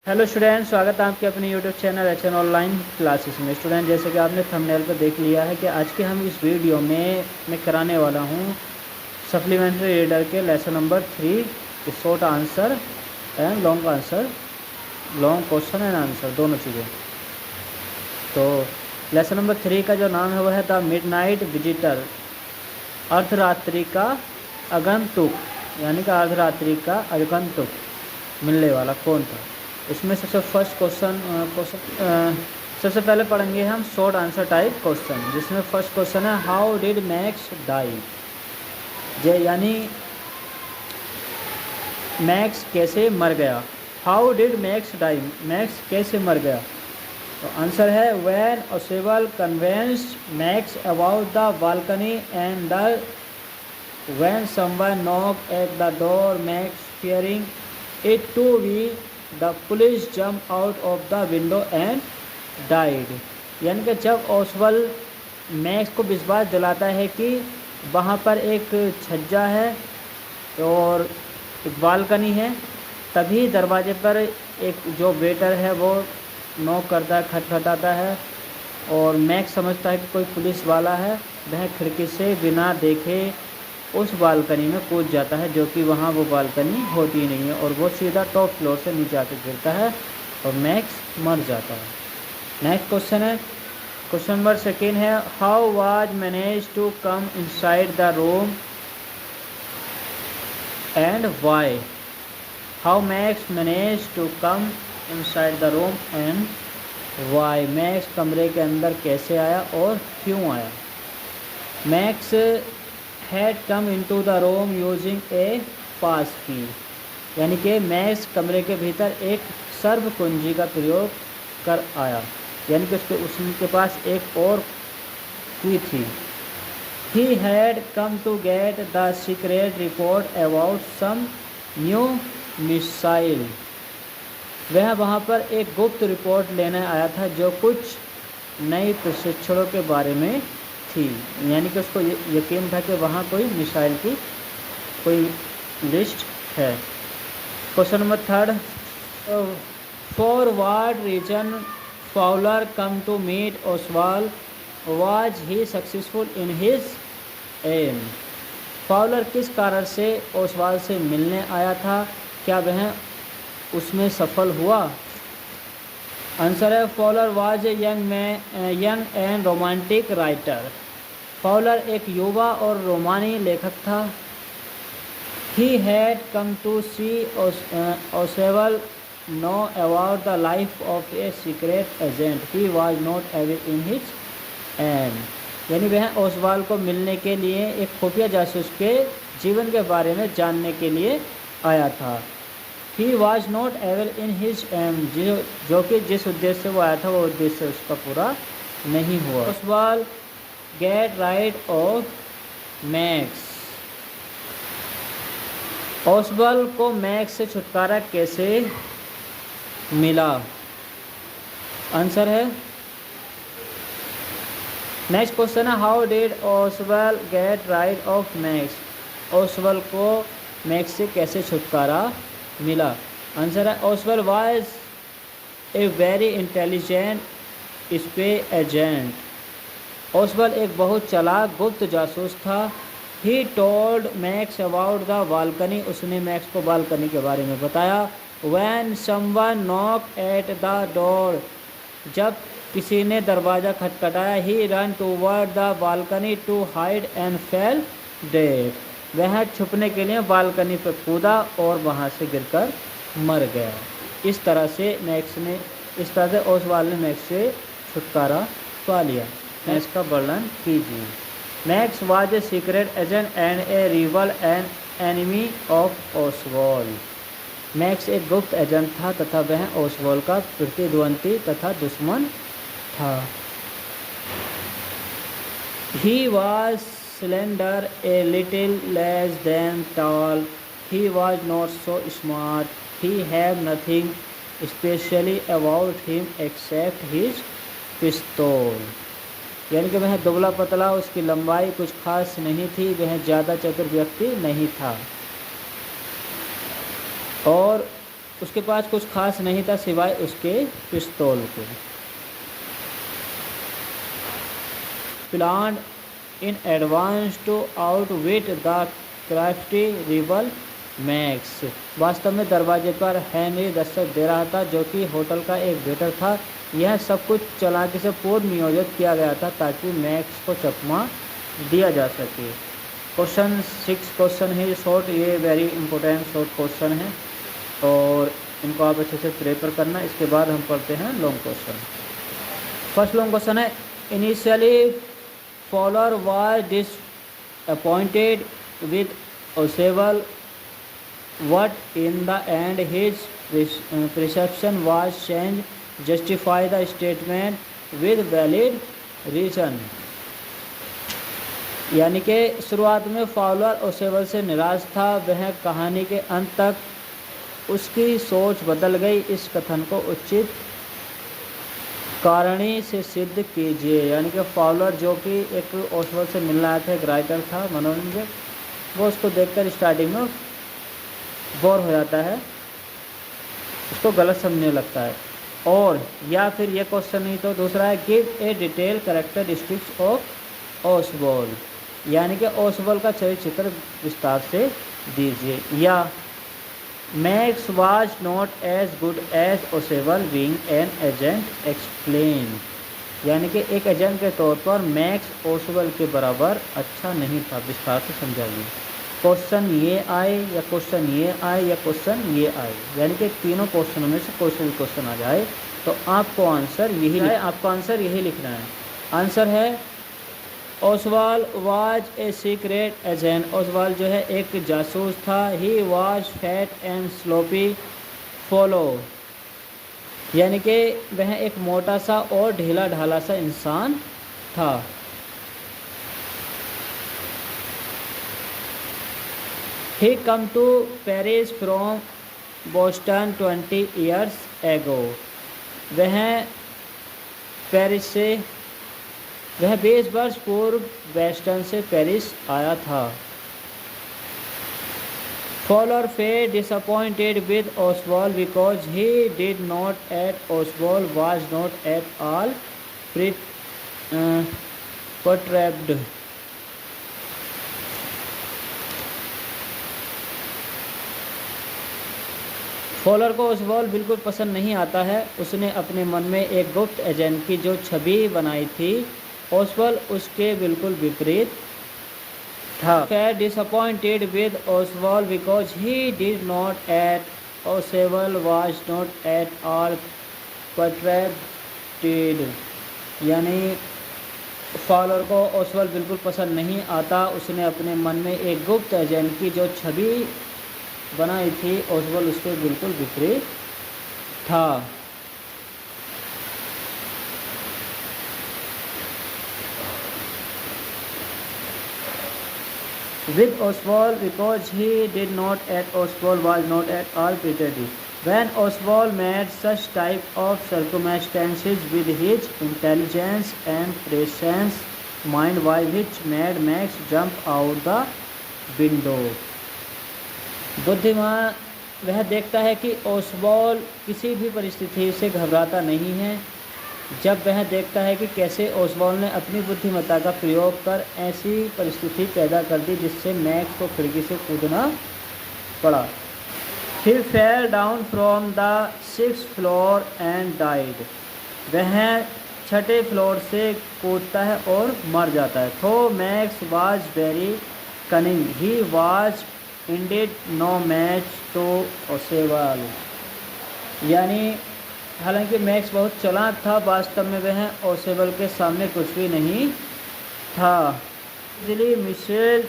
Hello student, स्वागत है आपके अपने YouTube channel HN online classes में। स्टूडेंट, जैसे कि आपने थंबनेल पर देख लिया है कि आज के हम इस वीडियो में मैं कराने वाला हूँ सप्लीमेंट्री रीडर के lesson number 3 short answer and long answer, long question and answer, दोनों चीज़ें। तो लेसन नंबर 3 का जो नाम है वह है द मिडनाइट विजिटर, अर्धरात्रि का आगंतुक, यानी कि अर्धरात्रि का आगंतुक मिलने वाला कौन था। इसमें सबसे फर्स्ट सबसे पहले पढ़ेंगे हम शॉर्ट आंसर टाइप क्वेश्चन, जिसमें फर्स्ट क्वेश्चन है हाउ डिड मैक्स डाई। यानी मैक्स कैसे मर गया। How did Max die, Max कैसे मर गया। तो आंसर है when Ausable convinced Max about the balcony and the when someone knock at the door Max fearing it to be the police jump out of the window and died। यानी कि जब Oswal max को विश्वास दिलाता है कि वहाँ पर एक छज्जा है और एक बालकनी है, तभी दरवाजे पर एक जो वेटर है वो नॉक करता है, खटखटाता है और मैक्स समझता है कि कोई पुलिस वाला है। वह खिड़की से बिना देखे उस बालकनी में कूद जाता है, जो कि वहाँ वो बालकनी होती नहीं है, और वो सीधा टॉप फ्लोर से नीचे आके गिरता है और मैक्स मर जाता है। नेक्स्ट क्वेश्चन है, क्वेश्चन नंबर 2 है how was manage to come inside the room and why. How Max manage to come inside the room and why, Max कमरे के अंदर कैसे आया और क्यों आया। Max had come into the room using a pass key, यानी कि मैक्स कमरे के भीतर एक सर्व कुंजी का प्रयोग कर आया, यानी कि उसके पास एक और की थी। He had come to get the secret report about some new missile। वह वहाँ पर एक गुप्त रिपोर्ट लेने आया था जो कुछ नई प्रशिक्षणों के बारे में थी, यानी कि उसको यकीन था कि वहाँ कोई मिसाइल की कोई लिस्ट है। Question number 3, for what reason Fowler come to meet Ausable, was he successful in his aim. Fowler किस कारण से ओसवाल से मिलने आया था, क्या वह उसमें सफल हुआ। आंसर है Fowler was a young and romantic writer. Fowler एक युवा और रोमानी लेखक था। He had come to see Ausable know about the life of a secret agent, he was not evil in his aim. यानी वह ओसवाल को मिलने के लिए एक खुफिया जासूस के जीवन के बारे में जानने के लिए आया था। He was not able in his aim, जो कि जिस उद्देश्य से वो आया था वो उद्देश्य उसका पूरा नहीं हुआ। Ausable get rid of Max, Ausable को मैक्स से छुटकारा कैसे मिला। आंसर है, नेक्स्ट क्वेश्चन है how did Ausable get rid of Max. Ausable को मैक्स से कैसे छुटकारा मिला। आंसर है Ausable was a very intelligent spy agent. Ausable एक बहुत चालाक गुप्त जासूस था। He told Max about the balcony, उसने मैक्स को बालकनी के बारे में बताया। When someone knock at the door, जब किसी ने दरवाज़ा खटखटाया। He run toward the balcony to hide and fell dead, वह छुपने के लिए बालकनी पर कूदा और वहाँ से गिरकर मर गया। इस तरह से ओसवाल ने मैक्स से छुटकारा पा लिया। मैक्स का वर्णन कीजिए। Max was a secret agent and A reveal and enemy of Oswal. Max एक गुप्त एजेंट था तथा वह ओसवाल का प्रतिद्वंदी तथा दुश्मन था। He was slender, a little less than tall. He was not so smart. He had nothing specially about him except his pistol। यानी कि वह दुबला पतला, उसकी लंबाई कुछ खास नहीं थी, वह ज़्यादा चतुर व्यक्ति नहीं था और उसके पास कुछ खास नहीं था सिवाय उसके पिस्तौल के। Plan in advance to outwit the crafty rebel Max. वास्तव में दरवाजे पर हेनरी दस्तक दे रहा था, जो कि होटल का एक वेटर था। यह सब कुछ चालाकी से पूर्व नियोजित किया गया था ताकि मैक्स को चकमा दिया जा सके। क्वेश्चन 6 क्वेश्चन है शॉर्ट, ये वेरी इंपॉर्टेंट शॉर्ट क्वेश्चन है और इनको आप अच्छे से प्रिपेयर करना। इसके बाद हम पढ़ते हैं long question. First long question है, initially Fowler was disappointed with Ausable what in the end his perception was changed. Justify the statement with valid reason। यानी कि शुरुआत में फॉलोअर ओसेवल से निराश था, वह कहानी के अंत तक उसकी सोच बदल गई। इस कथन को उचित कारणी से सिद्ध कीजिए। यानी कि फॉलोअर जो कि एक ओसेवल से मिलने आया था, एक राइटर था मनोरंजक, वो उसको देखकर स्टार्टिंग में बोर हो जाता है, उसको गलत समझने लगता है। और या फिर ये क्वेश्चन नहीं तो दूसरा है, give a detail characteristics of Ausable. यानी कि ओसबॉल का चरित्र विस्तार से दीजिए। या Max was not as good as Ausable being an agent explain. यानी कि एक एजेंट के तौर पर मैक्स ओसबॉल के बराबर अच्छा नहीं था, विस्तार से समझाइए। क्वेश्चन ये आए या क्वेश्चन ये आए या क्वेश्चन ये आए, यानी कि तीनों क्वेश्चनों में से कोई सा भी क्वेश्चन आ जाए तो आपको आंसर यही लिखना है। आंसर है Ausable was A secret agent. Oswal जो है एक जासूस था। He was fat and sloppy follow. यानी कि वह एक मोटा सा और ढीला ढाला सा इंसान था। He come to Paris from Boston 20 years ago। वह 20 वर्ष पूर्व बोस्टन से पेरिस आया था। Fowler felt disappointed with Oswald because he did not at Oswald was not at all perturbed। Fowler को ओसबॉल बिल्कुल पसंद नहीं आता है। उसने अपने मन में एक गुप्त एजेंट की जो छवि बनाई थी, ओसबॉल उसके बिल्कुल विपरीत था। Disappointed with Ausable because he did not at Ausable was not at all portrayed. यानी फॉलर को ओसबॉल बिल्कुल पसंद नहीं आता। उसने अपने मन में एक गुप्त एजेंट की जो छवि बनाई थी, ओसबॉल उसके बिल्कुल विपरीत था। With Oswald because he did not at Oswald was not at all pretending. When Oswald made such type of circumstances with his intelligence and presence mind wise which made Max jump out the window। बुद्धिमान वह देखता है कि ओसबॉल किसी भी परिस्थिति से घबराता नहीं है। जब वह देखता है कि कैसे ओसबॉल ने अपनी बुद्धिमत्ता का प्रयोग कर ऐसी परिस्थिति पैदा कर दी जिससे मैक्स को खिड़की से कूदना पड़ा। He fell down from the 6th floor and died। वह 6ठे फ्लोर से कूदता है और मर जाता है। तो max was very cunning, he was indeed no match to ओसेवल। यानी हालांकि मैक्स बहुत चालाक था, वास्तव में वह ओसेवल के सामने कुछ भी नहीं था। Easily misled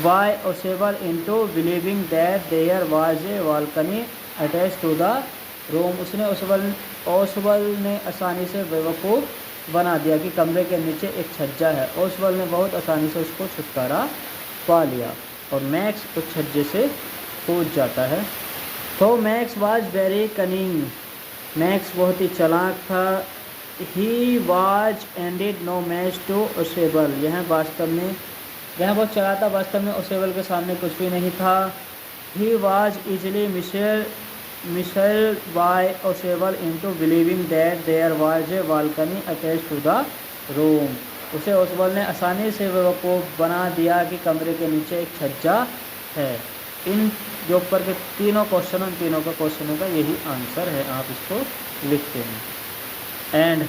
by Ausable into believing that there was a balcony attach to the room. उसने ओसबॉल ने आसानी से बेवकूफ़ बना दिया कि कमरे के नीचे एक छज्जा है। ओसबॉल ने बहुत आसानी से उसको छुटकारा पा लिया और मैक्स उस छज्जे से कूद जाता है। तो Max was very cunning. Max बहुत ही चालाक था। He was indeed no match to Ausable. यह वास्तव में वह बहुत चालाक था, वास्तव में ओसेवल के सामने कुछ भी नहीं था। He was easily misled by Ausable into believing that there was a balcony attach to the room. उसे ओसबल ने आसानी से बेवकूफ़ बना दिया कि कमरे के नीचे एक छज्जा है। इन जो ऊपर के तीनों क्वेश्चन, उन तीनों का क्वेश्चनों का यही आंसर है, आप इसको लिखते हैं। एंड